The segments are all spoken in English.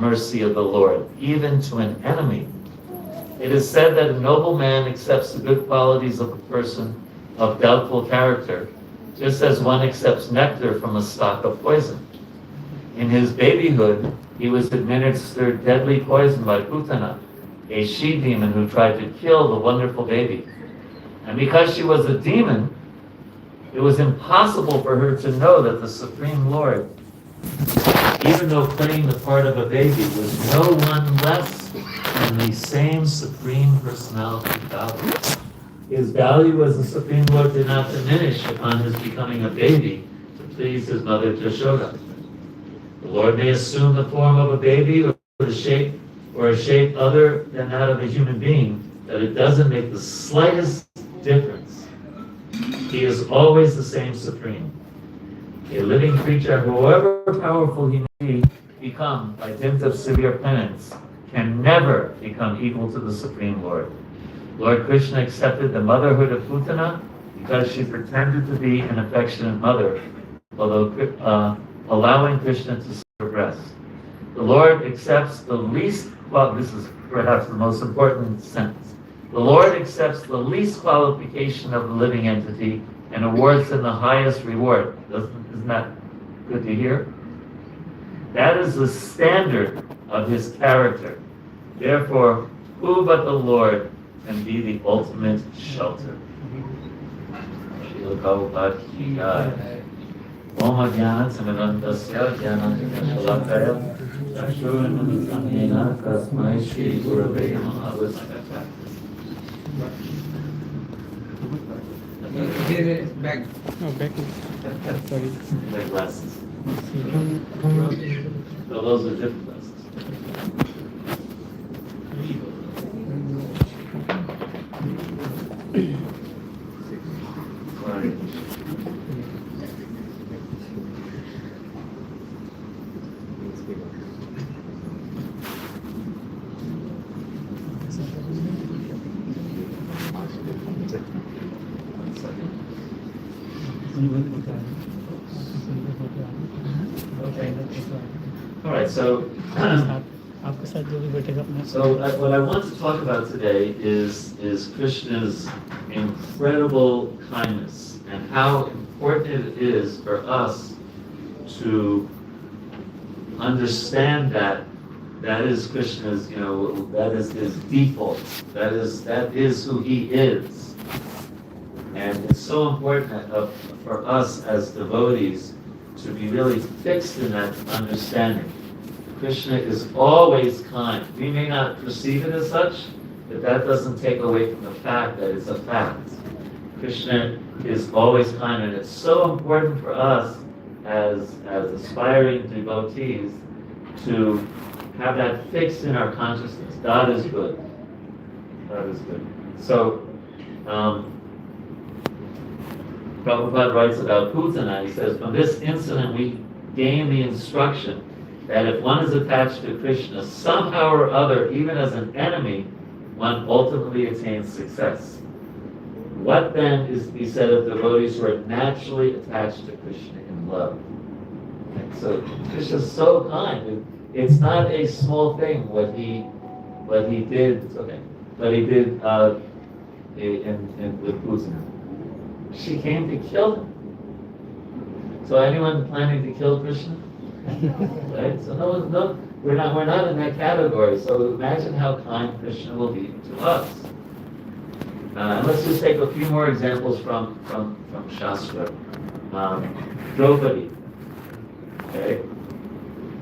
mercy of the Lord, even to an enemy. It is said that a noble man accepts the good qualities of a person of doubtful character, just as one accepts nectar from a stock of poison. In his babyhood, he was administered deadly poison by Putana, a she-demon who tried to kill the wonderful baby. And because she was a demon, it was impossible for her to know that the Supreme Lord, even though playing the part of a baby, was no one less than the same Supreme Personality of God. His value as the Supreme Lord did not diminish upon his becoming a baby to please his mother Yashoda. The Lord may assume the form of a baby or a shape other than that of a human being, that it doesn't make the slightest difference. He is always the same Supreme. A living creature, however powerful he may become by dint of severe penance, can never become equal to the Supreme Lord. Lord Krishna accepted the motherhood of Putana because she pretended to be an affectionate mother, although allowing Krishna to see her breast. The Lord accepts the least, well, this is perhaps the most important sentence. The Lord accepts the least qualification of the living entity and awards them the highest reward. Isn't that good to hear? That is the standard of his character. Therefore, who but the Lord can be the ultimate shelter? Srila Prabhupada ki jai. Om Ajnana Timirandasya Jnananjana Shalakaya Chakshurunam Samyena Tasmai Shri Gurave Namaha. Here is back. No, back. Sorry. My glasses. No, those are different glasses. Right. Okay. All right, so what I want to talk about today is Krishna's incredible kindness and how important it is for us to understand that is Krishna's, that is his default. That is who he is. And it's so important for us as devotees to be really fixed in that understanding. Krishna is always kind. We may not perceive it as such, but that doesn't take away from the fact that it's a fact. Krishna is always kind, and it's so important for us as aspiring devotees to have that fixed in our consciousness. God is good. God is good. So, Prabhupada writes about Putana. He says, from this incident we gain the instruction that if one is attached to Krishna somehow or other, even as an enemy, one ultimately attains success. What then is to be said of devotees who are naturally attached to Krishna in love? And so Krishna is so kind. It's not a small thing what he did. Okay, what he did with Putana. She came to kill him. So anyone planning to kill Krishna? Right? So no, we're not in that category. So imagine how kind Krishna will be to us. And let's just take a few more examples from Shastra. Draupadi. Okay.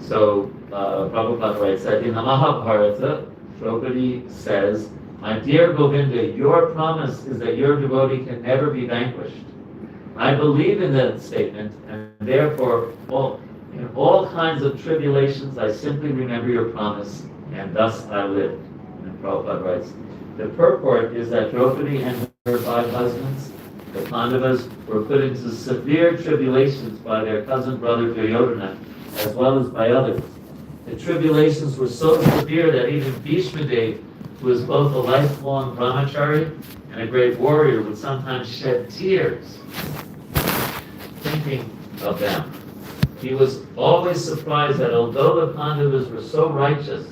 So Prabhupada writes that in the Mahabharata, Draupadi says, "My dear Govinda, your promise is that your devotee can never be vanquished. I believe in that statement, and therefore, in all kinds of tribulations, I simply remember your promise, and thus I live." And Prabhupada writes, the purport is that Draupadi and her 5 husbands, the Pandavas, were put into severe tribulations by their cousin brother Duryodhana, as well as by others. The tribulations were so severe that even Bhishma Dev, who was both a lifelong brahmachari and a great warrior, would sometimes shed tears thinking of them. he was always surprised that although the Pandavas were so righteous,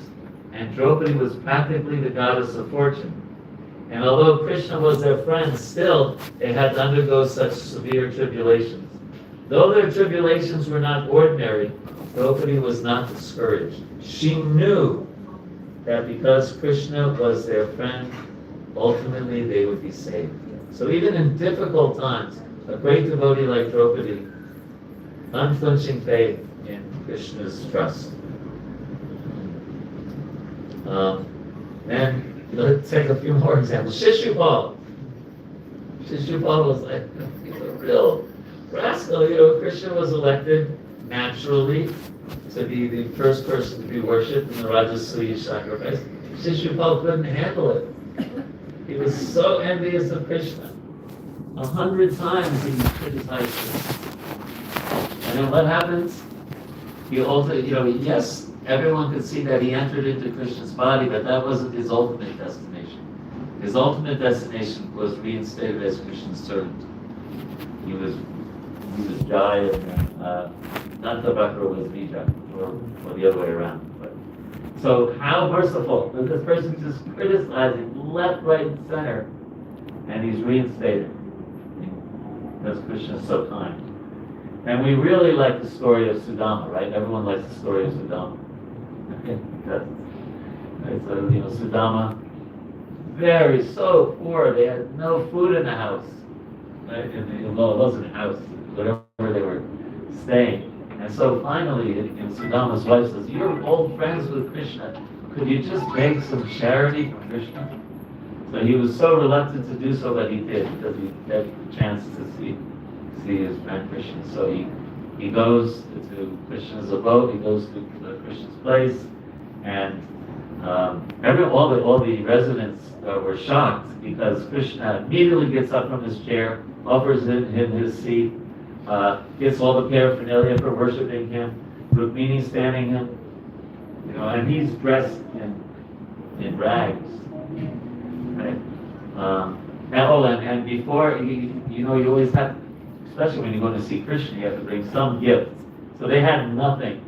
and Draupadi was practically the goddess of fortune, and although Krishna was their friend, still they had to undergo such severe tribulations. Though their tribulations were not ordinary, Draupadi was not discouraged. She knew that because Krishna was their friend, ultimately they would be saved. So even in difficult times, a great devotee like Draupadi, unflinching faith in Krishna's trust. And let's take a few more examples. Shishupal. Shishupal was like a real rascal. Krishna was elected naturally to be the first person to be worshipped in the Rajasuya sacrifice. Shishupal couldn't handle it. He was so envious of Krishna. 100 times he criticized Krishna. And then what happens? He also, yes, everyone could see that he entered into Krishna's body, but that wasn't his ultimate destination. His ultimate destination was reinstated as Krishna's servant. He was Jai, and Nantavakra was Vijay, or the other way around. So how merciful that this person just criticizing left, right, and center, and he's reinstated because Krishna is so kind. And we really like the story of Sudama, right? Everyone likes the story of Sudama. So Sudama, so poor. They had no food in the house. Right? Well, it wasn't a house, whatever they were staying. And so finally, Sudama's wife says, "You're old friends with Krishna. Could you just beg some charity from Krishna?" So he was so reluctant to do so, but he did, because he had the chance to see his friend Krishna. So he goes to Krishna's abode. He goes to Krishna's place, and all the residents were shocked because Krishna immediately gets up from his chair, offers him his seat. Gets all the paraphernalia for worshiping him, Rukmini standing him, and he's dressed in rags, right? And before, you always have, especially when you go to see Krishna, you have to bring some gift. So they had nothing.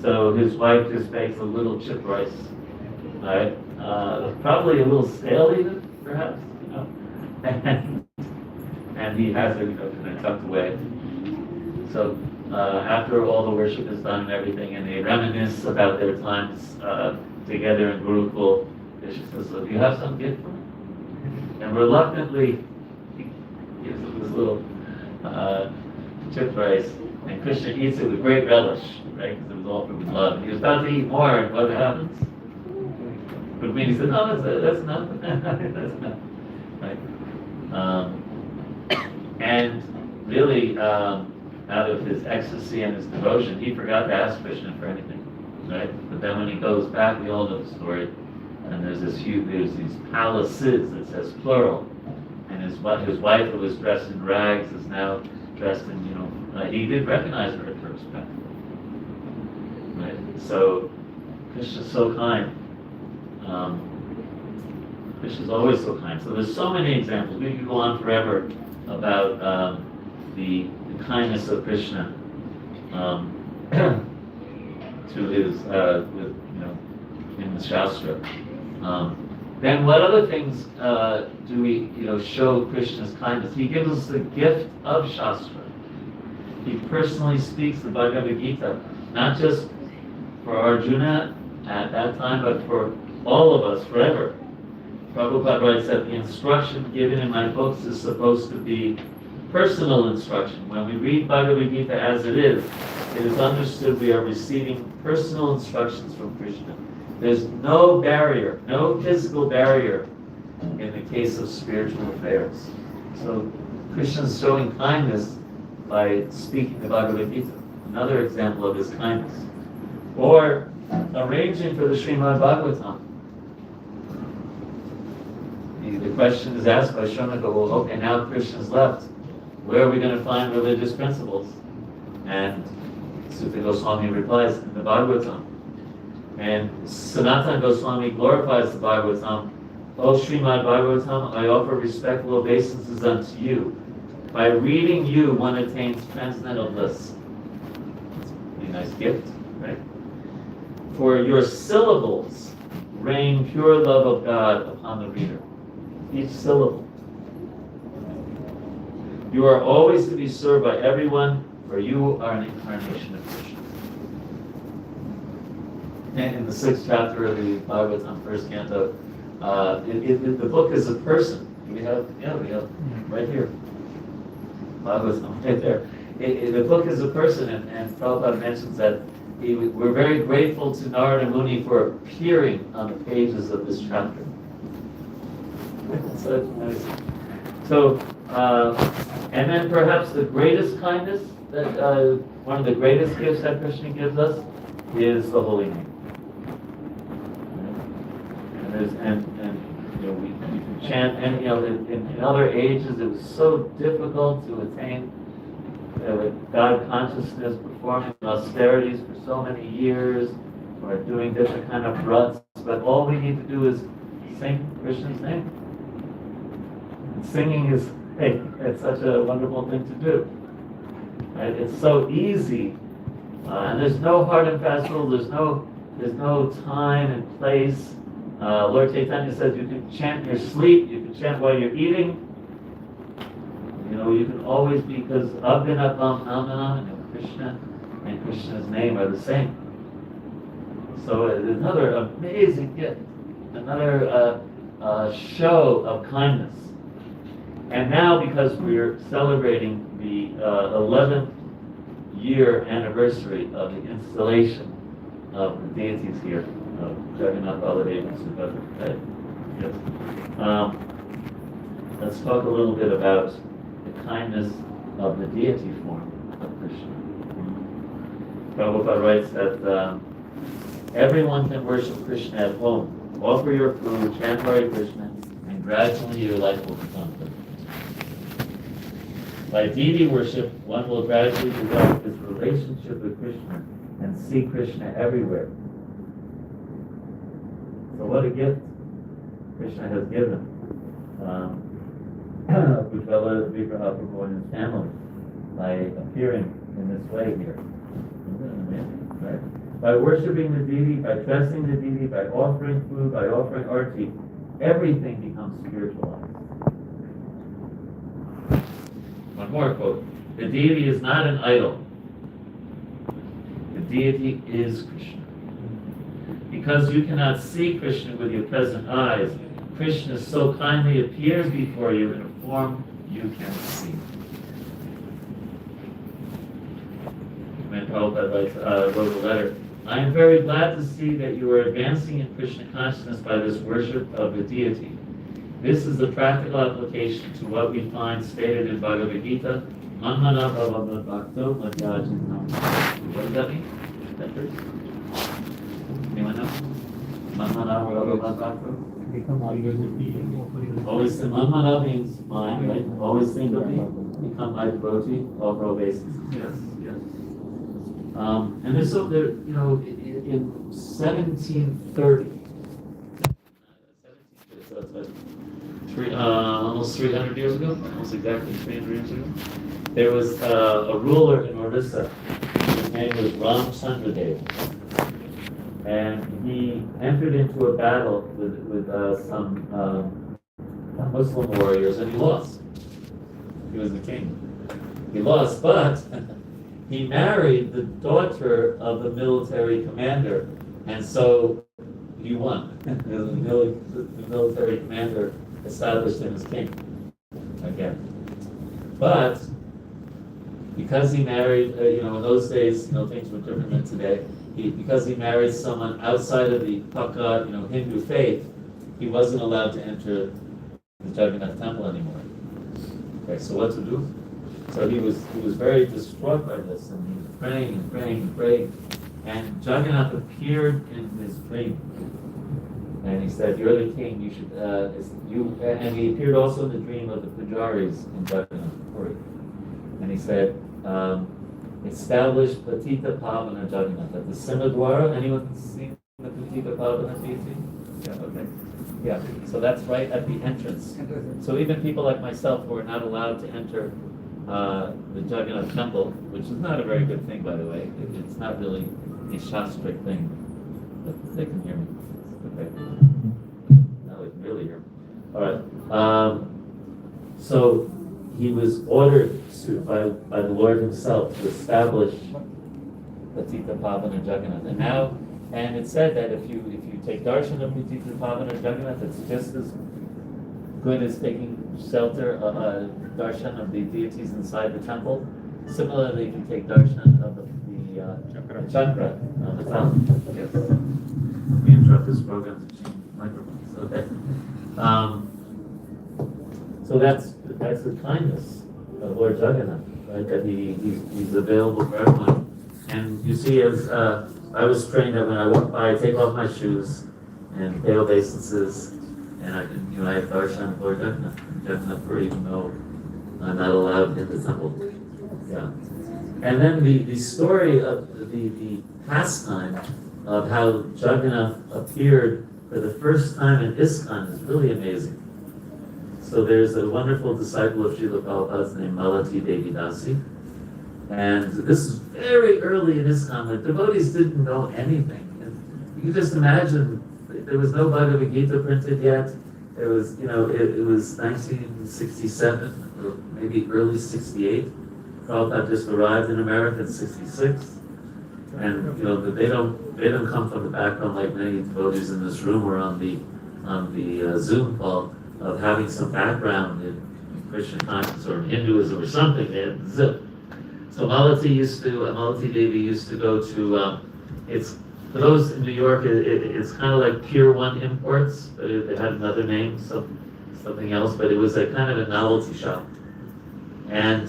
So his wife just bakes a little chip rice, right? Probably a little stale even, perhaps, and he has it kind of tucked away. So after all the worship is done and everything, and they reminisce about their times together in Gurukul, Krishna says, "So do you have some gift for me?" And reluctantly, he gives him this little chip rice, and Krishna eats it with great relish, right? Because it was offered with love. He was about to eat more, and what happens? Rukmini said, "No, that's enough. That's enough." Right? And really, out of his ecstasy and his devotion, he forgot to ask Krishna for anything, right? But then when he goes back, we all know the story, and there's these palaces, it says plural, and his wife, who was dressed in rags, is now dressed in, he did recognize her at first, right? So Krishna's so kind. Krishna's always so kind. So there's so many examples. We could go on forever about the kindness of Krishna to his, in the Shastra. Then what other things do we, show Krishna's kindness? He gives us the gift of Shastra. He personally speaks the Bhagavad Gita, not just for Arjuna at that time, but for all of us forever. Prabhupada writes that the instruction given in my books is supposed to be personal instruction. When we read Bhagavad Gita as it is understood we are receiving personal instructions from Krishna. There's no barrier, no physical barrier in the case of spiritual affairs. So Krishna's showing kindness by speaking the Bhagavad Gita. Another example of his kindness. Or arranging for the Srimad Bhagavatam. The question is asked by Shonaka, well, okay, now Krishna's left. Where are we going to find religious principles? And Sutta Goswami replies in the Bhagavatam. And Sanatana Goswami glorifies the Bhagavatam. O Srimad Bhagavatam, I offer respectful obeisances unto you. By reading you, one attains transcendental bliss. nice gift, right? For your syllables rain pure love of God upon the reader. Each syllable. You are always to be served by everyone, for you are an incarnation of Krishna. And in the 6th chapter of the Bhagavatam, first canto, the book is a person. We have right here. Bhagavatam, right there. The book is a person, and Prabhupada mentions that we're very grateful to Narada Muni for appearing on the pages of this chapter. So, and then perhaps the greatest kindness, that one of the greatest gifts that Krishna gives us is the holy name. And we can chant, and in other ages it was so difficult to attain God consciousness, performing austerities for so many years, or doing different kind of ruts. But all we need to do is sing Krishna's name. And singing is it's such a wonderful thing to do. Right? It's so easy, and there's no hard and fast rule. There's no time and place. Lord Chaitanya says you can chant in your sleep, you can chant while you're eating. You can always, because Abhinavam Namanam and Krishna and Krishna's name are the same. So it's another amazing gift, another show of kindness. And now, because we're celebrating the 11th year anniversary of the installation of the deities here, of Jagannath, Baladev, and Subhadra. Yes. Let's talk a little bit about the kindness of the deity form of Krishna. Prabhupada writes that everyone can worship Krishna at home. Offer your food, chant Hare Krishna, and gradually your life will become perfect. By deity worship, one will gradually develop his relationship with Krishna and see Krishna everywhere. So what a gift Krishna has given Ujjvala Vigraha Prabhu and his family by appearing in this way here. Right? By worshiping the deity, by trusting the deity, by offering food, by offering arti, everything becomes spiritualized. One more quote. The deity is not an idol. The deity is Krishna. Because you cannot see Krishna with your present eyes, Krishna so kindly appears before you in a form you can see. When Prabhupada wrote a letter, I am very glad to see that you are advancing in Krishna consciousness by this worship of the deity. This is the practical application to what we find stated in Bhagavad Gita, Manmana Bhava Bhakto Madhyajitam. What does that mean? That verse? Anyone know? Manmana Bhava Bhakto? Always think, Manmana means mind, right? Always think of me. Become my devotee, offer obeisances. Yes, yes. And there's so there, in 1730, so it's like almost 300 years ago, almost exactly 300 years ago, there was a ruler in Orissa. His name was Ram Chandradev, and he entered into a battle with some Muslim warriors, and he lost. He was the king. He lost, but he married the daughter of the military commander, and so he won. The military commander established him as king again. But because he married, in those days, things were different than today. Because he married someone outside of the Paka, Hindu faith, he wasn't allowed to enter the Jagannath temple anymore. Okay, so what to do? So he was very distraught by this, and he was praying and praying and praying. And Jagannath appeared in his dream, and he said, "You're the king. You should And he appeared also in the dream of the pujaris in Jagannath Puri. And he said, "Establish Patita Pavana Jagannath at the Sinadwara." Anyone seen the Patita Pavana deity? Yeah. Okay. Yeah. So that's right at the entrance. So even people like myself who are not allowed to enter the Jagannath temple, which is not a very good thing, by the way. It's not really a shastric thing. But they can hear me. Okay. Now they can really hear me. All right. So he was ordered by the Lord himself to establish Patita Pavana Jagannath. And it's said that if you take darshan of Patita Pavana Jagannath, it's just as good as taking shelter darshan of the deities inside the temple. Similarly, if you take darshan of the chakra of the fountain. Yes. We interrupt this program to change microphones. Okay. So that's the kindness of Lord Jagannath, right? That he's available for everyone. And you see, as I was trained that when I walk by, I take off my shoes and pay obeisances, and I have darshan of Lord Jagannath, even though I'm not allowed in the temple. Yeah. And then the story of the pastime of how Jagannath appeared for the first time in ISKCON is really amazing. So there's a wonderful disciple of Srila Prabhupada's named Malati Devi Dasi. And this is very early in ISKCON, when devotees didn't know anything. And you can just imagine, there was no Bhagavad Gita printed yet. There was, it was 1967, or maybe early 68. Prabhupada just arrived in America in 66. And, they don't come from the background like many devotees in this room or on the Zoom call of having some background in Krishna consciousness or in Hinduism or something. They had zip. So Malati Devi used to go to, it's, for those in New York, it's kind of like Pier 1 Imports, but it had another name, something else, but it was a kind of a novelty shop. And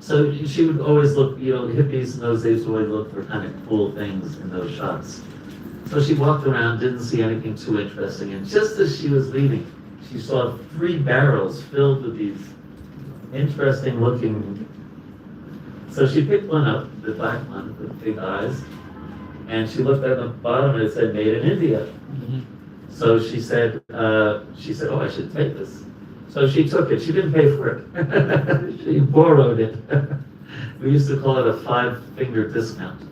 so she would always look, hippies in those days would always look for kind of cool things in those shops. So she walked around, didn't see anything too interesting, and just as she was leaving, she saw 3 barrels filled with these interesting looking. So she picked one up, the black one with big eyes, and she looked at the bottom and it said "Made in India." Mm-hmm. So she said, "Oh, I should take this." So she took it. She didn't pay for it. She borrowed it. We used to call it a 5-finger discount.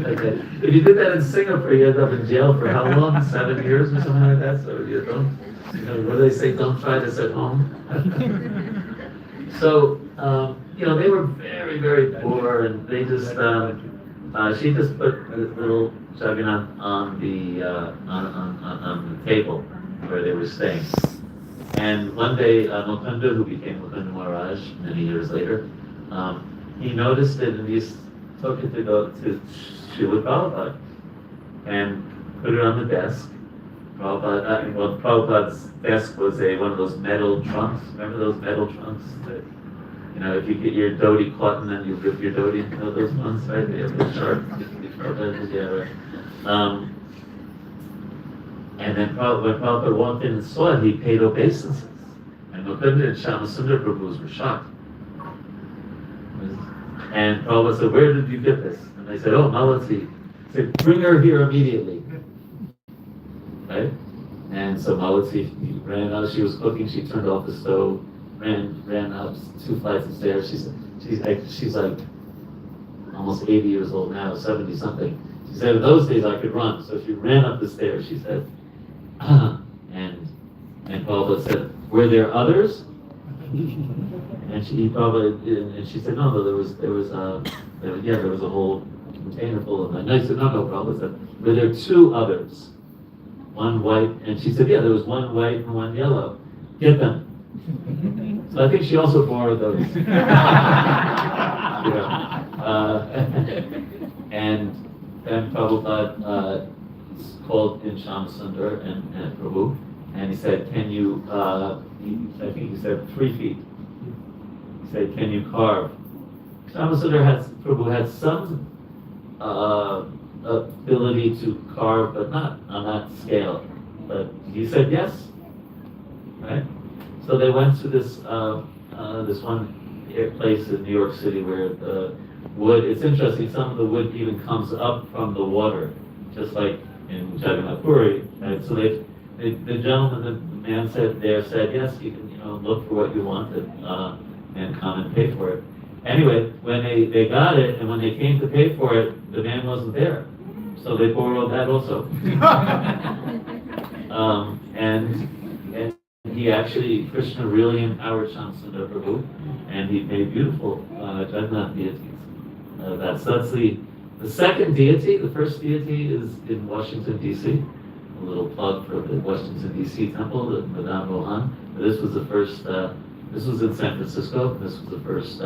Okay. If you did that in Singapore, you end up in jail for how long? 7 years or something like that. So you don't. What do they say? Don't try this at home. So, they were very, very poor, and they just, she just put a little Jagannath on the table where they were staying. And one day, Mukunda, who became Mukunda Maharaj many years later, he noticed it and he took it to go to Srila Prabhupada and put it on the desk. Prabhupada's desk was one of those metal trunks. Remember those metal trunks? That, if you get your dhoti caught and then you rip your dhoti into those ones, right? They have the sharp. Yeah, right. And then when Prabhupada walked in and saw it, he paid obeisances. And Mukunda and Shyamasundar Prabhus were shocked. And Prabhupada said, "Where did you get this?" And they said, "Oh, Malati." He said, "Bring her here immediately." Right? And so Malati ran out. She was cooking. She turned off the stove, ran up 2 flights of stairs. She's like almost 80 years old now, 70 something. She said, "In those days I could run." So she ran up the stairs. She said, and Prabhupada said, "Were there others?" And she said, "No, there was a whole container full of them." And I said, "No, Prabhupada said, were there 2 others? One white," and she said, "Yeah, there was one white and one yellow. Get them." So I think she also borrowed those. And then Prabhupada called in Shyamasundar and Prabhu, and he said, "Can you?" I think he said 3 feet. He said, "Can you carve?" Prabhu had some ability to carve, but not on that scale. But he said yes, right? So they went to this one place in New York City where the wood. It's interesting. Some of the wood even comes up from the water, just like in Jagannath Puri. Right? So the man said, yes, you can, look for what you wanted, and come and pay for it. Anyway, when they got it, and when they came to pay for it, the man wasn't there. So they borrowed that also. And he actually, Krishna really empowered Shamsundar Prabhu, and he made beautiful Jagannath deities. That's the second deity. The first deity is in Washington, D.C. A little plug for the Washington, D.C. temple, the Madame Mohan. This was the first, this was in San Francisco. This was the first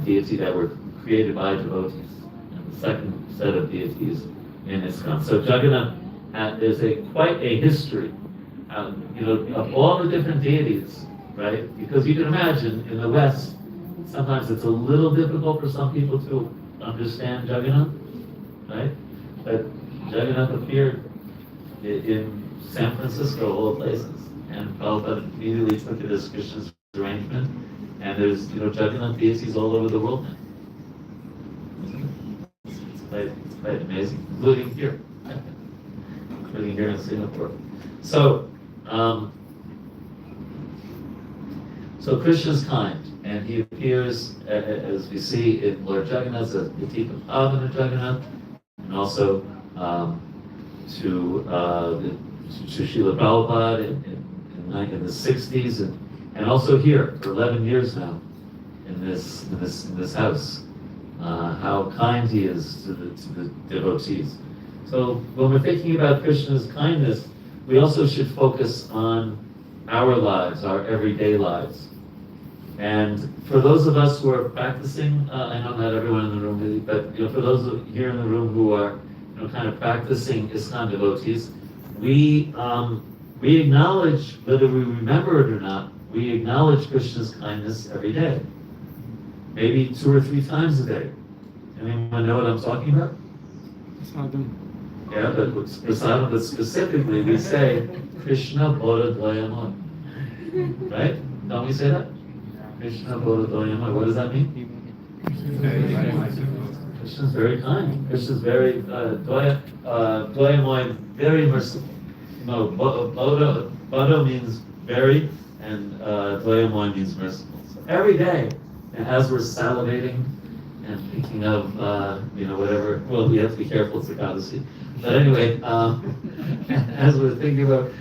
deity that were created by devotees. And the second set of deities in ISKCON. So Jagannath, there's quite a history, of all the different deities, right? Because you can imagine in the West, sometimes it's a little difficult for some people to understand Jagannath, right? But Jagannath appeared in San Francisco, of all places, and Prabhupada immediately took it as Krishna's arrangement. And there's, Jagannath deities all over the world now. It's quite amazing, including here, including here in Singapore. So Krishna's kind, and he appears, as we see in Lord Jagannath, as the Tika Pavana Jagannath, and also to Srila Prabhupada in the 60s, and also here for 11 years now in this house. How kind he is to the devotees. So when we're thinking about Krishna's kindness, we also should focus on our lives, our everyday lives. And for those of us who are practicing, I know not everyone in the room really, but for those here in the room who are kind of practicing ISKCON devotees, we acknowledge, whether we remember it or not, we acknowledge Krishna's kindness every day. Maybe 2 or 3 times a day. Anyone know what I'm talking about? Sadham. Yeah, but with prasadam, but specifically we say Krishna Bodha Dvayamaya. Right? Don't we say that? Krishna Bodha Dvayamaya. What does that mean? Krishna's very kind. Krishna's very Dvayamaya, very merciful. No, Bodha means very, and Dvayamaya means merciful. So every day, and as we're salivating and thinking of, whatever, well, we have to be careful, it's Ekadasi. But anyway, as we're thinking about,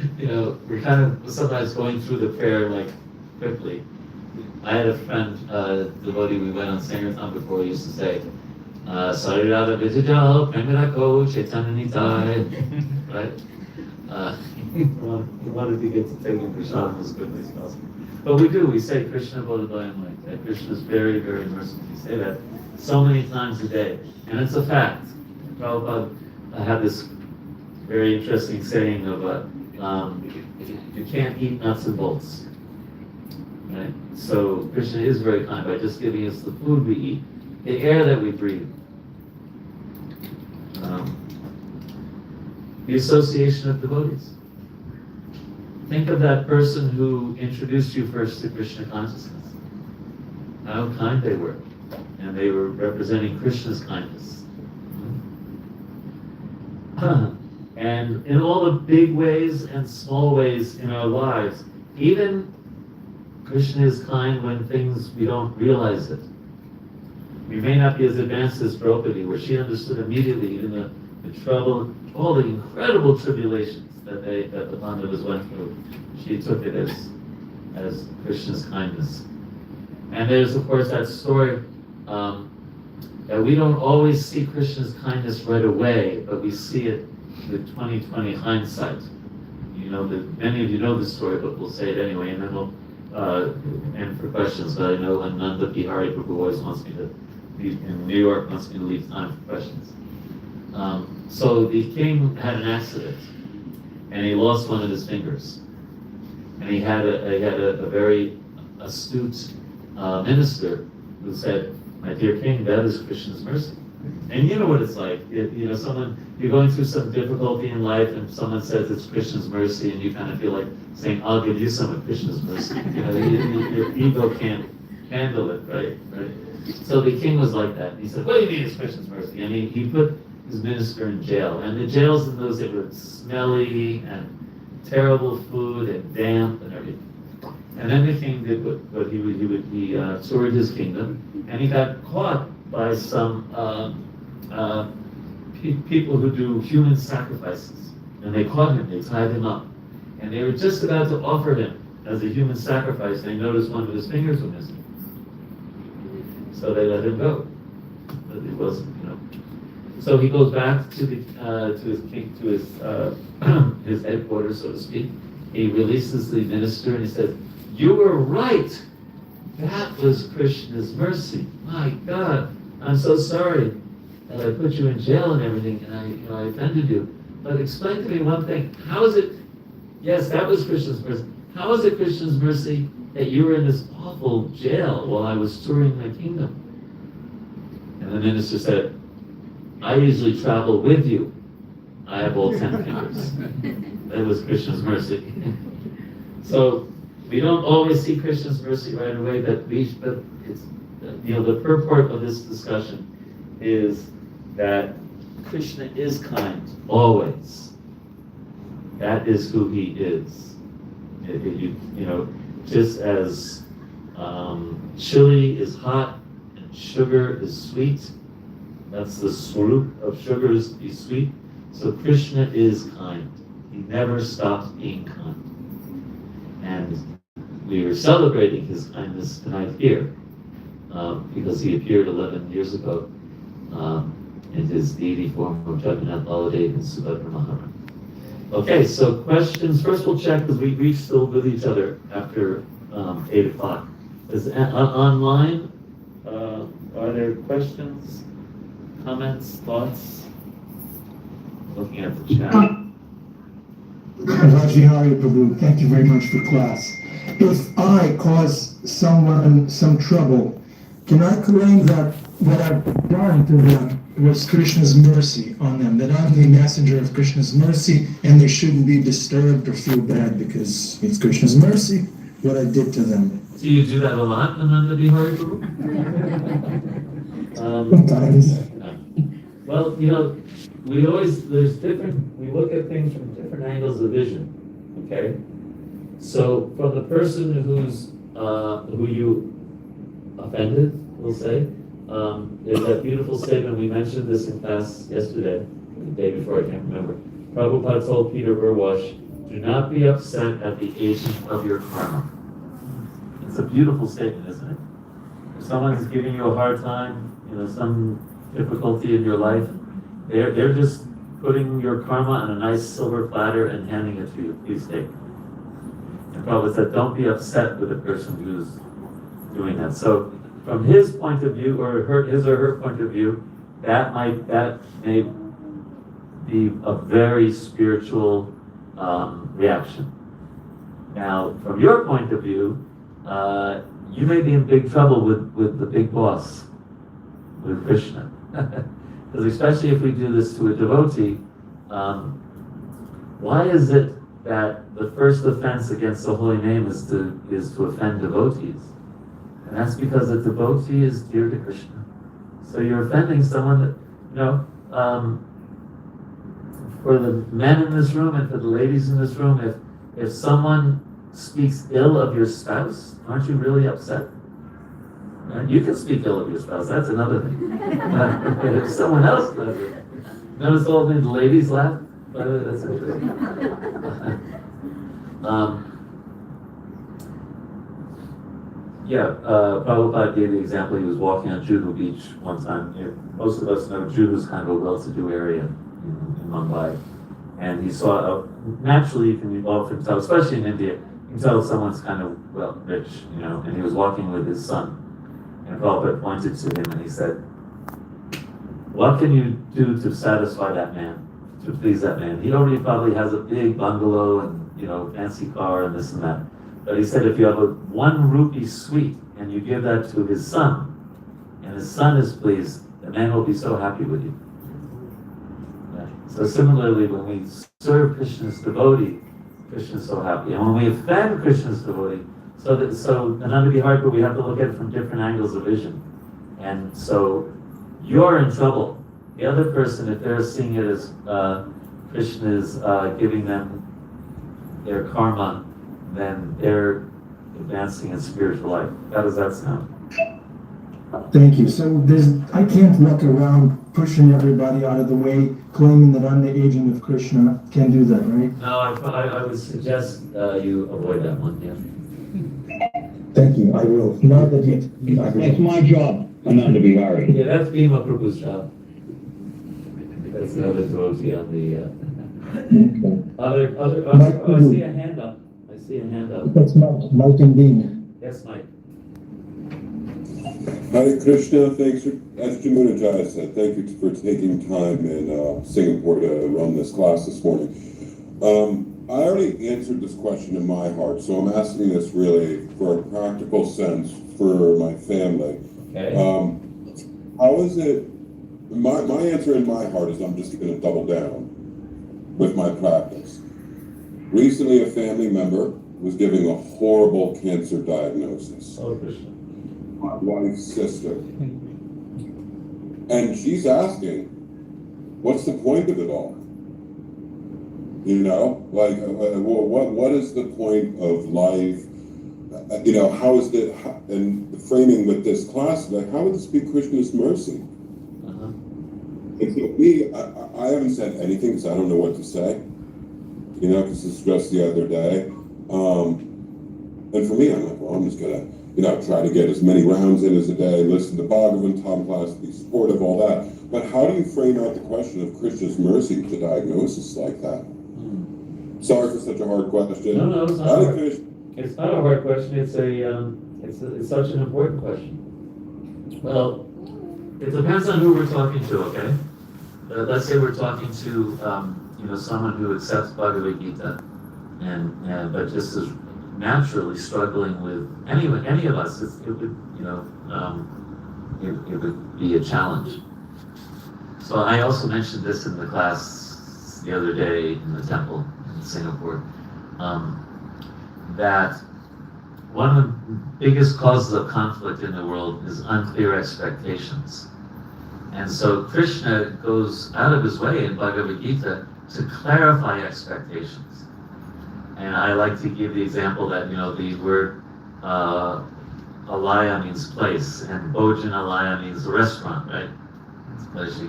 we're kind of sometimes going through the prayer like quickly. I had a friend, devotee, we went on Sankirtan before, he used to say, Sarirada Vijajal, Premirako, Chaitanya Nitai, right? He wanted to get to taking Prashadam as quickly as possible. But we say Krishna Bodhidayamaya, that Krishna is very, very merciful. We say that so many times a day, and it's a fact. Prabhupada had this very interesting saying of, you can't eat nuts and bolts, right? So Krishna is very kind by just giving us the food we eat, the air that we breathe. The association of devotees. Think of that person who introduced you first to Krishna consciousness. How kind they were. And they were representing Krishna's kindness. And in all the big ways and small ways in our lives, even Krishna is kind when things we don't realize it. We may not be as advanced as Draupadi, where she understood immediately even the trouble, all the incredible tribulations that the Pandavas went through. She took it as Krishna's kindness. And there's, of course, that story that we don't always see Krishna's kindness right away, but we see it with 20/20 hindsight. Many of you know this story, but we'll say it anyway, and then we'll end for questions. But I know Ananda Bihari Prabhu always wants me to leave, in New York, wants me to leave time for questions. So the king had an accident, and he lost one of his fingers. And he had a very astute minister who said, "My dear king, that is Krishna's mercy." And you know what it's like. You're going through some difficulty in life, and someone says it's Krishna's mercy, and you kind of feel like saying, "I'll give you some of Krishna's mercy." Your ego can't handle it, right? So the king was like that. He said, "What do you mean it's Krishna's mercy?" And he put his minister in jail. And the jails in those days were smelly, and terrible food and damp and everything. And then the king did what he toured his kingdom, and he got caught by some people who do human sacrifices. And they caught him, they tied him up. And they were just about to offer him as a human sacrifice, and they noticed one of his fingers was missing. So they let him go. But it wasn't, So he goes back to his king, to his his headquarters, so to speak. He releases the minister and he says, "You were right. That was Krishna's mercy. My God, I'm so sorry that I put you in jail and everything, and I offended you. But explain to me one thing. How is it? Yes, that was Krishna's mercy. How is it Krishna's mercy that you were in this awful jail while I was touring my kingdom?" And the minister said, "I usually travel with you. I have all 10 fingers." That was Krishna's mercy. So we don't always see Krishna's mercy right away, but it's the purport of this discussion is that Krishna is kind always. That is who he is. Just as chili is hot and sugar is sweet. That's the swarup of sugar is be sweet. So Krishna is kind. He never stops being kind. And we are celebrating his kindness tonight here because he appeared 11 years ago in his deity form of Jagannath Baladev and Subhadra Maharaj. Okay, so questions. First we'll check because we still with each other after 8 o'clock. Is online, are there questions, comments, thoughts? Looking at the chat. Vraj Bihari Prabhu, thank you very much for class. If I cause someone some trouble, can I claim that what I've done to them was Krishna's mercy on them, that I'm the messenger of Krishna's mercy and they shouldn't be disturbed or feel bad because it's Krishna's mercy, what I did to them? Do you do that a lot, Ananda Bihari Prabhu? Sometimes. Well, we look at things from different angles of vision, okay? So from the person who you offended, we'll say, there's that beautiful statement, we mentioned this in class yesterday, the day before, I can't remember. Prabhupada told Peter Burwash, "Do not be upset at the agent of your karma." It's a beautiful statement, isn't it? If someone's giving you a hard time, some difficulty in your life, they're just putting your karma on a nice silver platter and handing it to you. Please take. And Prabhupada said, don't be upset with the person who's doing that. So from his point of view, or his or her point of view, that may be a very spiritual reaction. Now, from your point of view, you may be in big trouble with the big boss, with Krishna. Because especially if we do this to a devotee, why is it that the first offense against the holy name is to offend devotees? And that's because a devotee is dear to Krishna. So you're offending someone that, for the men in this room and for the ladies in this room, if someone speaks ill of your spouse, aren't you really upset? You can speak ill of your spouse, that's another thing. But if someone else does it, notice all the ladies laugh? That's interesting. Prabhupada gave the example, he was walking on Juhu Beach one time. Most of us know Juhu is kind of a well-to-do area in Mumbai. And he saw, naturally you can often tell, especially in India, you can tell if someone's kind of, rich, and he was walking with his son. And Prabhupada pointed to him and he said, what can you do to satisfy that man, to please that man? He already probably has a big bungalow and, fancy car and this and that. But he said, if you have a 1 rupee sweet and you give that to his son, and his son is pleased, the man will be so happy with you. So similarly, when we serve Krishna's devotee, Krishna is so happy. And when we offend Krishna's devotee, so Ananda Bihari, we have to look at it from different angles of vision. And so you're in trouble. The other person, if they're seeing it as Krishna is giving them their karma, then they're advancing in spiritual life. How does that sound? Thank you. So I can't walk around pushing everybody out of the way, claiming that I'm the agent of Krishna. Can't do that, right? No, I would suggest you avoid that one, yeah. Thank you. I will. Now that you... That's my job, Ananda Bihari. Yeah, that's Bhima Prabhu's job. That's another devotee on the, I see a hand up. I see a hand up. That's Mike and Dean. Yes, Mike. Hare Krishna, thanks for, as Jamunajaya said, thank you for taking time in Singapore to run this class this morning. I already answered this question in my heart, so I'm asking this really for a practical sense for my family. Okay. How is it, my answer in my heart is I'm just going to double down with my practice. Recently, a family member was giving a horrible cancer diagnosis. Oh, Krishna. My wife's sister. And she's asking, what's the point of it all? You know, like, what is the point of life? You know, how is it, and the framing with this class, like, how would this be Krishna's mercy? And for me, I haven't said anything because I don't know what to say. You know, because it's just the other day. And for me, I'm like, well, I'm just gonna, you know, try to get as many rounds in as a day, listen to Bhagavatam class, be supportive, all that. But how do you frame out the question of Krishna's mercy to diagnosis like that? Sorry for such a hard question. No, it's not hard. It's not a hard question. It's such an important question. Well, it depends on who we're talking to. Okay, let's say we're talking to someone who accepts Bhagavad Gita, and but just is naturally struggling with any of us. It would be a challenge. So I also mentioned this in the class the other day in the temple in Singapore, that one of the biggest causes of conflict in the world is unclear expectations. And so Krishna goes out of his way in Bhagavad Gita to clarify expectations. And I like to give the example that, the word alaya means place, and bhojan alaya means restaurant, right? It's a place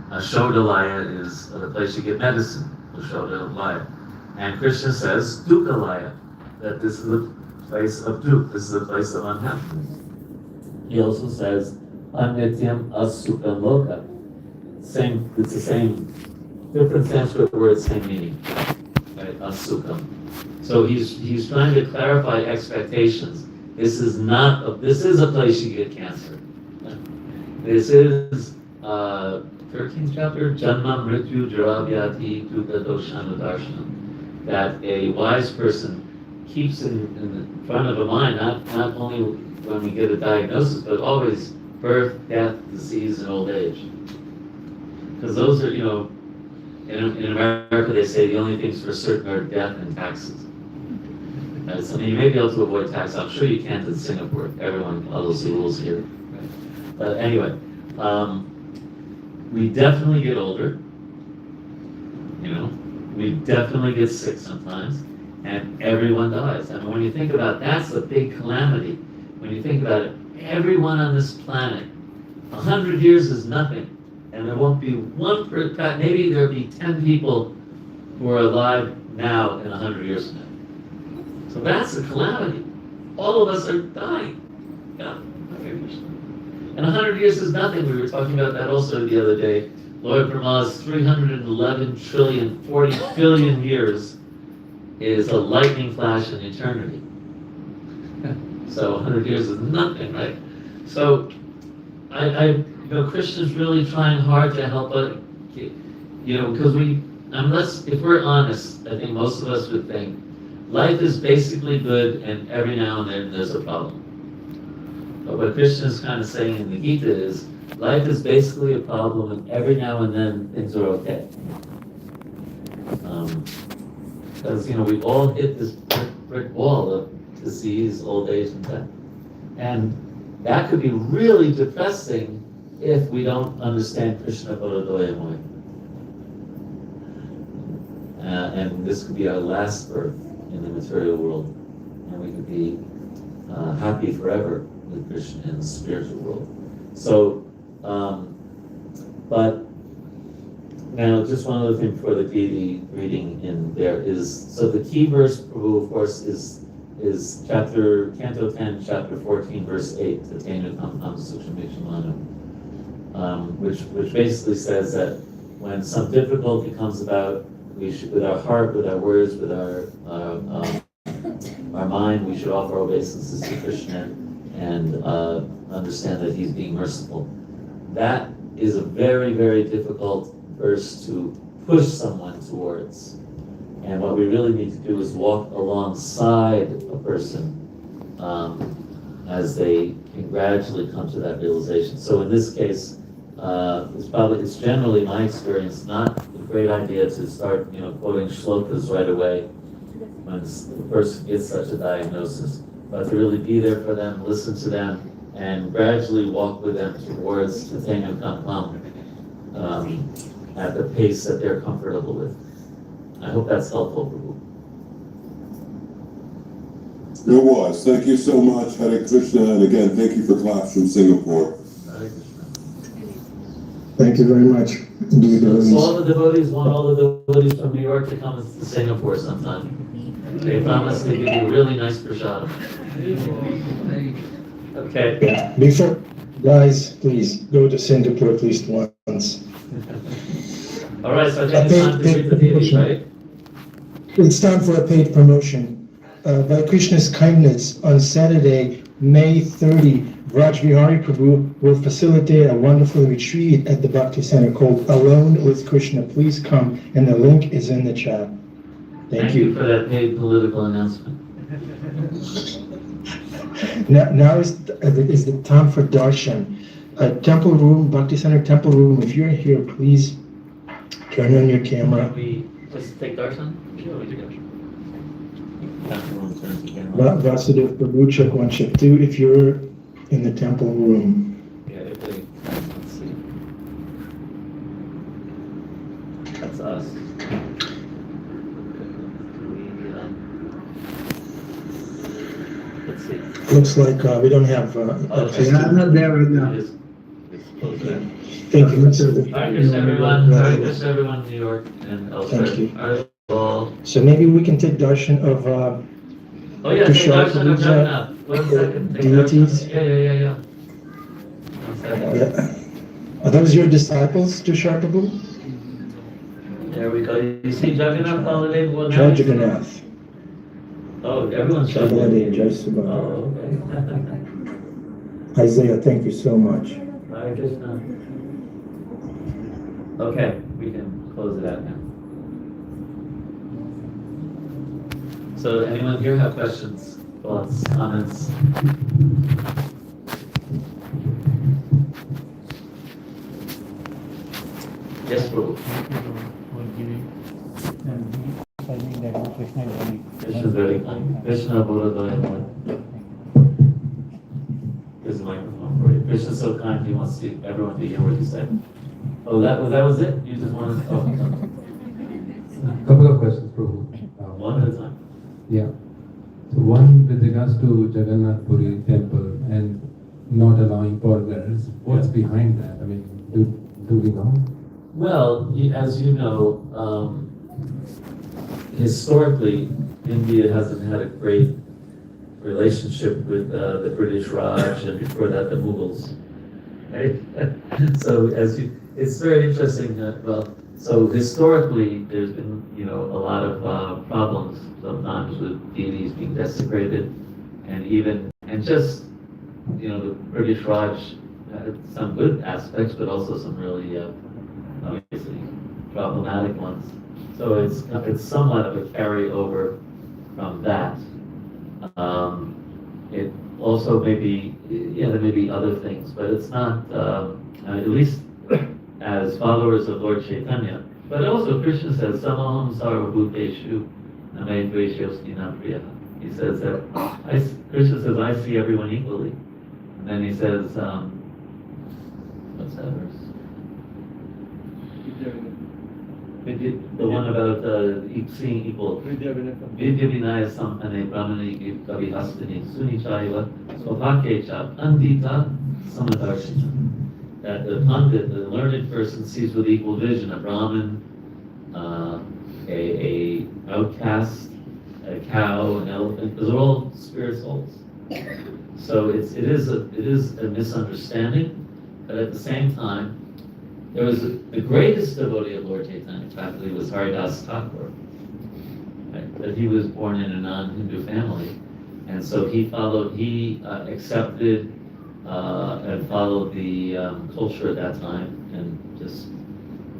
Shodalaya is the place you get medicine, Shodalaya. And Krishna says, Dukhalaya, that this is the place of Duk, this is the place of unhappiness. He also says, Anityam Asukam Loka. It's the same, different Sanskrit word, same meaning, right? Asukam. So he's trying to clarify expectations. This is a place you get cancer. This is 13th chapter, Janma Mrityu Jaravyati Dukkha Doshanudarshanam. That a wise person keeps in front of a mind, not only when we get a diagnosis, but always birth, death, disease, and old age. Because those are, in America they say the only things for certain are death and taxes. So you may be able to avoid tax. I'm sure you can't in Singapore. Everyone follows the rules here. Right? But anyway, we definitely get older. We definitely get sick sometimes, and everyone dies. I mean, when you think about it, that's a big calamity. When you think about it, everyone on this planet, 100 years is nothing, and there won't be one person, maybe there'll be 10 people who are alive now in 100 years from now. So that's a calamity. All of us are dying. Yeah. And 100 years is nothing. We were talking about that also the other day. Lord Brahma's 311 trillion, 40 billion years is a lightning flash in eternity. So 100 years is nothing, right? So Krishna's really trying hard to help us, because if we're honest, I think most of us would think life is basically good and every now and then there's a problem. But what Krishna's kind of saying in the Gita is, life is basically a problem and every now and then things are okay. Because, we've all hit this brick wall of disease, old age, and death. And that could be really depressing if we don't understand Krishna Baladoya Moy. And this could be our last birth. in the material world, and we could be happy forever with Krishna in the spiritual world. So, but now just one other thing before the deity reading in there is, so the key verse, Prabhu, of course, is Canto 10, chapter 14, verse 8, which basically says that when some difficulty comes about, we should, with our heart, with our words, with our mind, we should offer obeisances to Krishna and understand that He's being merciful. That is a very, very difficult verse to push someone towards. And what we really need to do is walk alongside a person as they can gradually come to that realization. So in this case, it's generally my experience not a great idea to start, quoting shlokas right away when the person gets such a diagnosis, but to really be there for them, listen to them, and gradually walk with them towards Chaitanya Kampam at the pace that they're comfortable with. I hope that's helpful, Prabhu. It was. Thank you so much, Hare Krishna, and again, thank you for class from Singapore. Hare Krishna. Thank you very much. So all the devotees want all the devotees from New York to come to Singapore sometime. They promise to give you a really nice prasadam. Okay. Yeah. Before, guys, please go to Singapore at least once. All right, so I think it's time to read the deity, right? It's time for a paid promotion. By Krishna's kindness, on Saturday, May 30, Vraj Bihari Prabhu will facilitate a wonderful retreat at the Bhakti Center called Alone with Krishna. Please come, and the link is in the chat. Thank you. For that paid political announcement. Now is the time for darshan. Temple room, Bhakti Center temple room. If you're here, please turn on your camera. We just take darshan? Sure, we do darshan. Turns the camera. Vasudev Prabhu, check 1, check 2. If you're in the temple room. Yeah, let's see. That's us. Let's see. Looks like we don't have. I'm not there right now. Just close that. Thank you. Hare Krishna, everyone. Hare Krishna, everyone in New York and elsewhere. Thank you. Hare Krishna. So maybe we can take darshan of Oh yeah, take Tushar darshan of Puja, Jagannath. 1 second. Take deities. darshan. Yeah. 1 second. Are those your disciples, Tushar Prabhu? There we go. You see Jagannath Baladev? Jai Jagannath. Oh, everyone's Jai showing Baladev, Jai Oh, Subhadra. okay. Isaiah, thank you so much. Hare Krishna. Okay, we can close it out now. So anyone here have questions, thoughts, comments? Yes, Prabhu. Krishna is very kind. Krishna Buddha. There's a microphone for you. Krishna is so kind, he wants everyone to hear what you say. Oh, that was it? You just wanted to Couple of questions, Prabhu. one at a time. Yeah. So one with regards to Jagannath Puri temple and not allowing foreigners. What's behind that? I mean, do we know? Well, as you know, historically, India hasn't had a great relationship with the British Raj, and before that, the Mughals. Right? So, it's very interesting. So historically, there's been, a lot of problems sometimes with deities being desecrated, and just, the British Raj had some good aspects, but also some really, obviously, problematic ones. So it's somewhat of a carryover from that. It also there may be other things, but it's not, at least as followers of Lord Chaitanya. But also Krishna says, Samaham sarvabhuteshu name dveshyosti napriya. He says that, Krishna says, I see everyone equally. And then he says, what's that verse? The one about seeing equal. Vidya Vinaya Sampane Brahmani Kavi Hastini Suni Chaiva Swabhakecha Andita Samadarshina. That the Pandit, the learned person, sees with equal vision a Brahmin, a outcast, a cow, an elephant, because they're all spirit souls. So it is a misunderstanding, but at the same time, there was the greatest devotee of Lord Chaitanya faculty was Haridas Thakur. Right? But he was born in a non-Hindu family, and so he accepted and followed the culture at that time, and just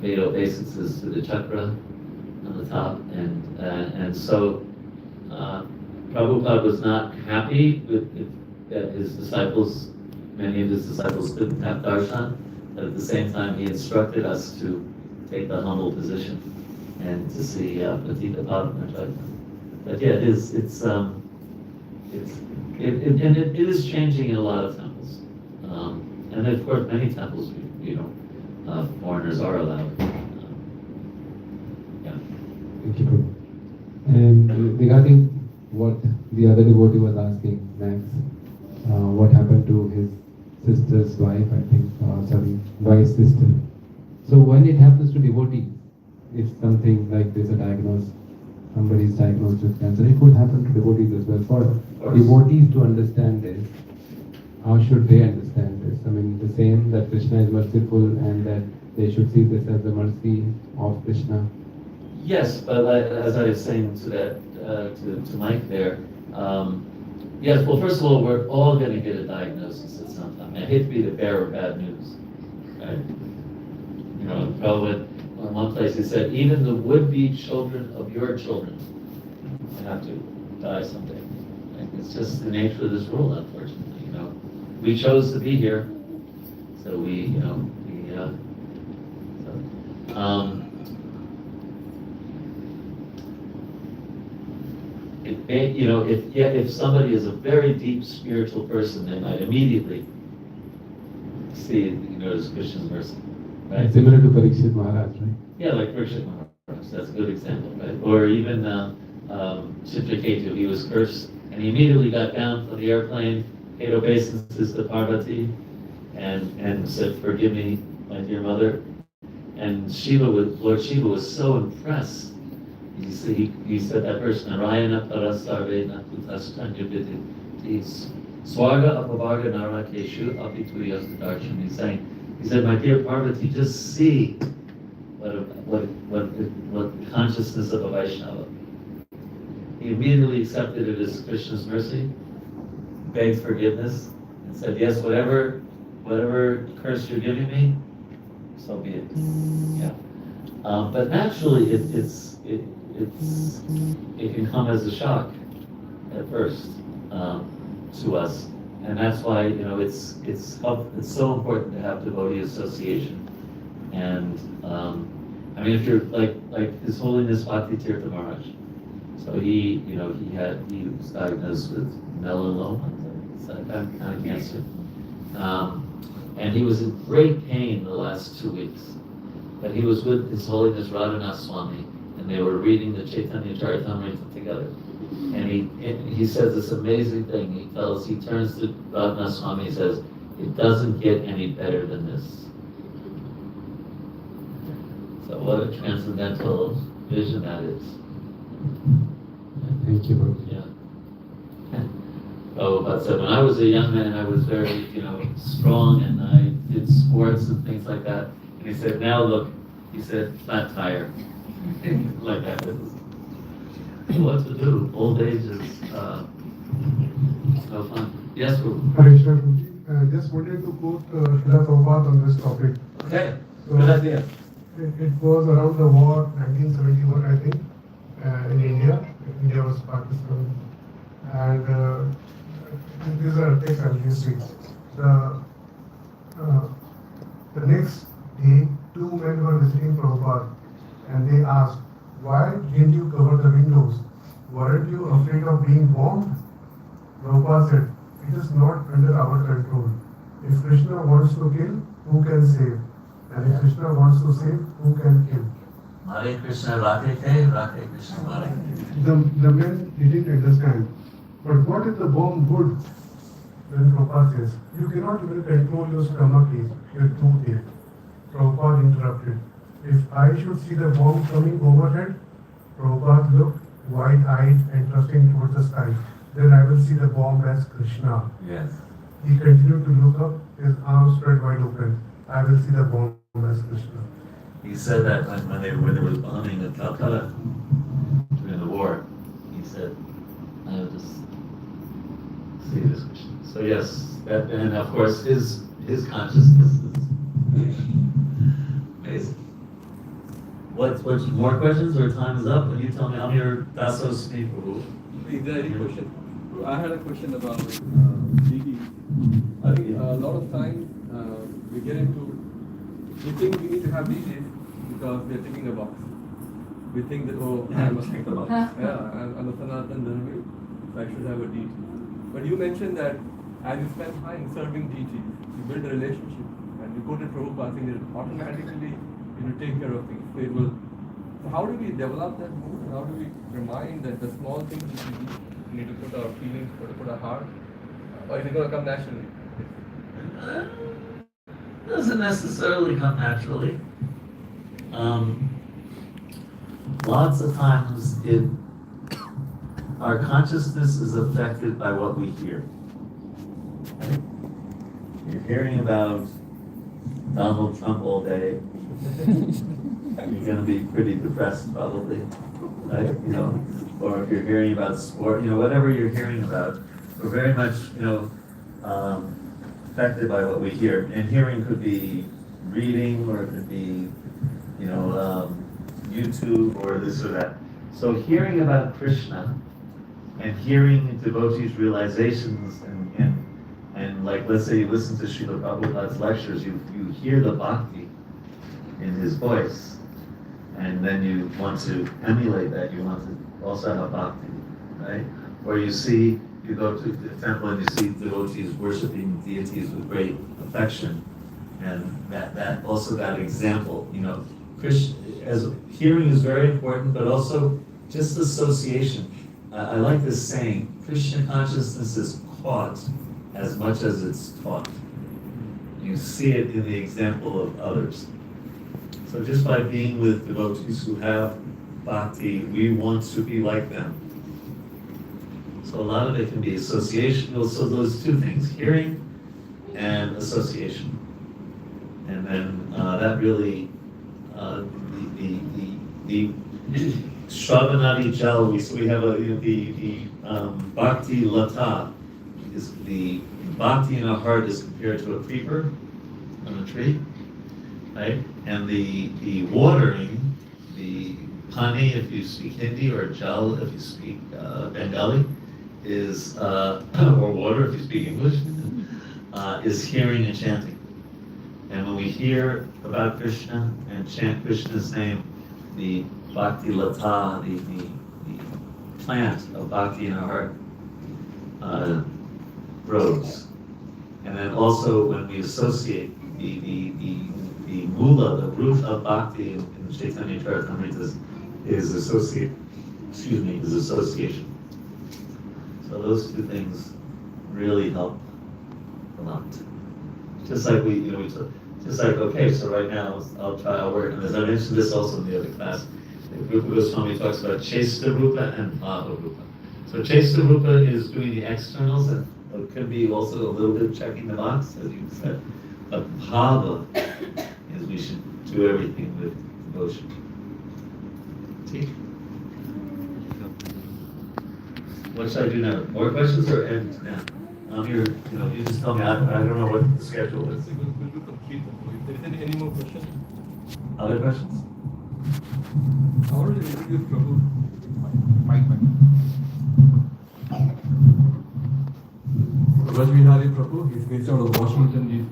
made obeisances to the chakra on the top, and so Prabhupada was not happy that his disciples, many of his disciples couldn't have darshan, but at the same time he instructed us to take the humble position and to see Patita Padma. But yeah, it is changing in a lot of temples, and of course many temples, foreigners are allowed. Thank you, Prabhu. And regarding what the other devotee was asking, Max, what happened to his sister's wife, I think, wife's sister. So when it happens to devotees, if something like this is diagnosed, somebody is diagnosed with cancer, it could happen to devotees as well. For devotees to understand this, how should they understand this? I mean, the same that Krishna is merciful and that they should see this as the mercy of Krishna. Yes, but as I was saying to that to Mike there, yes. Well, first of all, we're all going to get a diagnosis at some time. I hate to be the bearer of bad news, right? Probably in one place he said, even the would-be children of your children have to die someday. Like, it's just the nature of this world, unfortunately. We chose to be here, so if somebody is a very deep spiritual person, they might immediately see, as Krishna's mercy, right? Similar to Parikshit Maharaj, right? Yeah, like Parikshit Maharaj, that's a good example, right? Or even Chitraketu, he was cursed, and he immediately got down from the airplane, paid obeisances to Parvati, and said, "Forgive me, my dear mother." And Lord Shiva was so impressed. He said that verse, Narayana Parasarve Nakutasthanyubhiti. Swarga Apavaga Narakeshu Apituyas Darshan. He said, my dear Parvati, just see what consciousness of a Vaishnava. He immediately accepted it as Krishna's mercy, begged forgiveness, and said, yes, whatever curse you're giving me, so be it. Yeah. But naturally, it can come as a shock at first to us, and that's why it's so important to have devotee association. And if you're like His Holiness Bhakti Tirtha Maharaj, so he was diagnosed with melanoma, that kind of cancer, and he was in great pain the last 2 weeks. But he was with His Holiness Radhanath Swami, and they were reading the Chaitanya Charitamrita together. And he says this amazing thing. He turns to Radhanath Swami, he says, it doesn't get any better than this. So what a transcendental vision that is. Thank you, Prabhu. Yeah. Prabhupada said, when I was a young man, I was very, strong, and I did sports and things like that. And he said, now look, he said, flat tire. Like that. What to do? Old age is no fun. Yes, Guru. Harishna, just wanted to quote Srila Prabhupada on this topic. Okay, So, good idea. It was around the war, 1971, I think, in India. India was Pakistan. And these are textile history. The next day, two men were visiting Prabhupada, and they asked, why didn't you cover the windows? Weren't you afraid of being bombed? Prabhupada said, it is not under our control. If Krishna wants to kill, who can save? And if Krishna wants to save, who can kill? Hare Krishna Rakete, Rake Krishna Hare. The men didn't understand. But what if the bomb would? When Prabhupada says, you cannot even control your stomach ache, your toothache. Prabhupada interrupted. If I should see the bomb coming overhead, Prabhupada looked wide-eyed and trusting towards the sky. Then I will see the bomb as Krishna. Yes. He continued to look up, his arms spread wide open. I will see the bomb as Krishna. He said that when there was bombing in Calcutta during the war. He said, I will just see this Krishna. So yes, that, and of course his consciousness is amazing. What's more questions or time is up? When you tell me I'm your Dasos Prabhu. Is there any question? I had a question about Deity. I think a lot of time we get into, we think we need to have Deity because we are ticking a box. We think that, oh, I must tick the box. Yeah, I'm a Sanatan Dharmi, so I should have a Deity. But you mentioned that as you spend time serving Deity, you build a relationship, and you quoted Prabhupada saying that automatically take care of things. So it will. So how do we develop that mood? How do we remind that the small things that we need to put our feelings, put our heart, or is it going to come naturally? Doesn't necessarily come naturally. Lots of times our consciousness is affected by what we hear. Right? You're hearing about Donald Trump all day. You're going to be pretty depressed probably, right? You know, or if you're hearing about sport, you know, whatever you're hearing about, we're very much, you know, affected by what we hear. And hearing could be reading, or it could be, you know, YouTube or this or that. So hearing about Krishna and hearing devotees' realizations and like, let's say you listen to Srila Prabhupada's lectures, you hear the Bhakti in his voice, and then you want to emulate that, you want to also have Bhakti, right? Or you go to the temple and you see devotees worshiping deities with great affection, and that also that example, you know, as hearing is very important, but also just association. I like this saying, Krishna consciousness is caught as much as it's taught. You see it in the example of others. So just by being with devotees who have bhakti, we want to be like them. So a lot of it can be association. So those two things, hearing and association. And then that really, the Shravanadi Jal, we have the Bhakti Lata, is the Bhakti in our heart is compared to a creeper on a tree, right? And the watering, the pani if you speak Hindi, or Jal if you speak Bengali, is, or water if you speak English, is hearing and chanting. And when we hear about Krishna and chant Krishna's name, the Bhakti Lata, the plant of Bhakti in our heart, grows. And then also when we associate the mula, the root of Bhakti in Chaitanya Charitamrita is association. So those two things really help a lot. Just like okay, so right now I'll work, and as I mentioned this also in the other class, Rupa Goswami talks about Chesta Rupa and Bhava Rupa. So Chesta Rupa is doing the externals, and it could be also a little bit checking the box, as you said. But Bhava is we should do everything with devotion. See? What should I do now? More questions or end now? I'm here, you just tell me, I don't know what the schedule is. We'll do complete. If there is any more questions? Other questions? How did you introduce Prabhu? Vraj Bihari Prabhu, he's based out of Washington DC.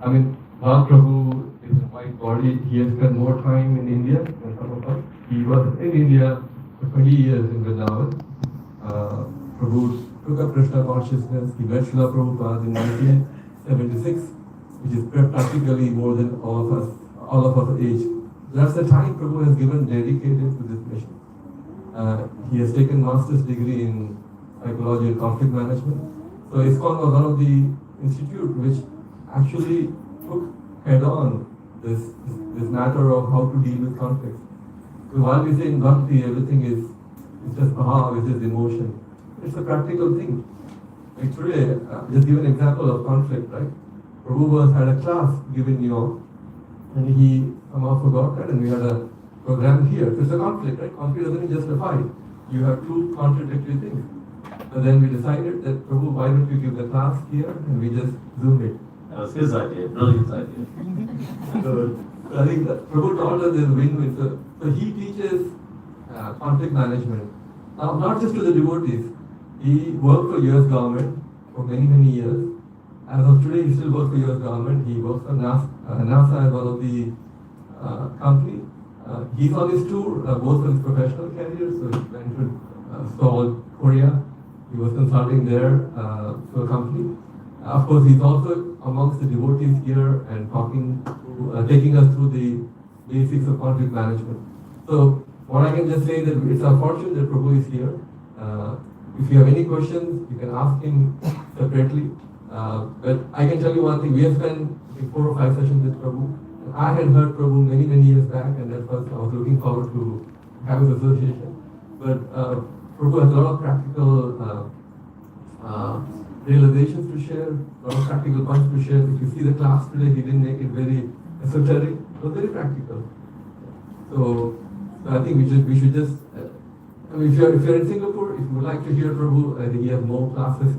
I mean, Bhag Prabhu is a white body. He has spent more time in India than some of us. He was in India for 20 years in Vrindavan. Prabhu took up Krishna consciousness. He met Srila Prabhupada in 1976, which is practically more than all of us age. That's the time Prabhu has given dedicated to this mission. He has taken master's degree in psychology and conflict management. So ISKCON was one of the institute which actually took head on this matter of how to deal with conflicts. So while we say in Bhakti everything is just bhav, it's just emotion, it's a practical thing. Like today, just give an example of conflict, right? Prabhu had a class given New York, and he somehow forgot that, and we had a program here. So it's a conflict, right? Conflict doesn't mean just a fight. You have two contradictory things. So then we decided that, Prabhu, why don't we give the class here, and we just Zoom it. That was his idea, brilliant idea. So I think that Prabhu taught us this win-win. So he teaches conflict management. Now, not just to the devotees. He worked for US government for many, many years. As of today, he still works for US government. He works for NASA, NASA as one of the company. He's on his tour, both for his professional career. So he went to Seoul, Korea. He was consulting there to a company. Of course, he's also amongst the devotees here and taking us through the basics of conflict management. So what I can just say that it's our fortune that Prabhu is here. If you have any questions, you can ask him separately. But I can tell you one thing, we have spent 4 or 5 sessions with Prabhu. I had heard Prabhu many, many years back, and that was, I was looking forward to have his association. But Prabhu has a lot of practical realizations to share, a lot of practical points to share. If you see the class today, he didn't make it very esoteric, it was very practical. So I think we should just, I mean, if you're in Singapore, if you would like to hear Prabhu, I think he has more classes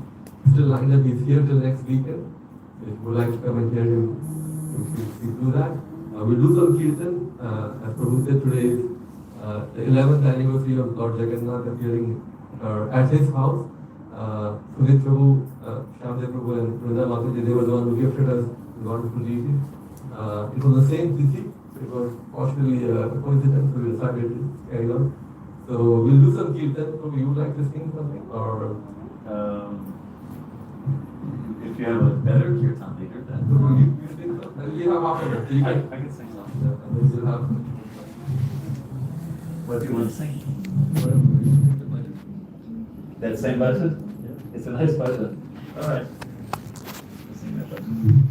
still lined up. He's here till next weekend. If you would like to come and hear him, we do that. We'll do some kirtan. As Prabhu said, today is the 11th anniversary of Lord Jagannath appearing at his house. Sunit Prabhu, Shyamdev Prabhu and Vrinda Mataji, they were the ones who gifted us the wonderful deity. It was the same tithi. It was partially a coincidence, so we decided to carry on. So we'll do some kirtan. So you would like to sing something, or If you have a better kirtan leader, then you sing something? We have after that. So you I can, can sing something. and then we'll have. What do you want to sing? Whatever. That same button? It's a nice button. All right. Let's sing that button.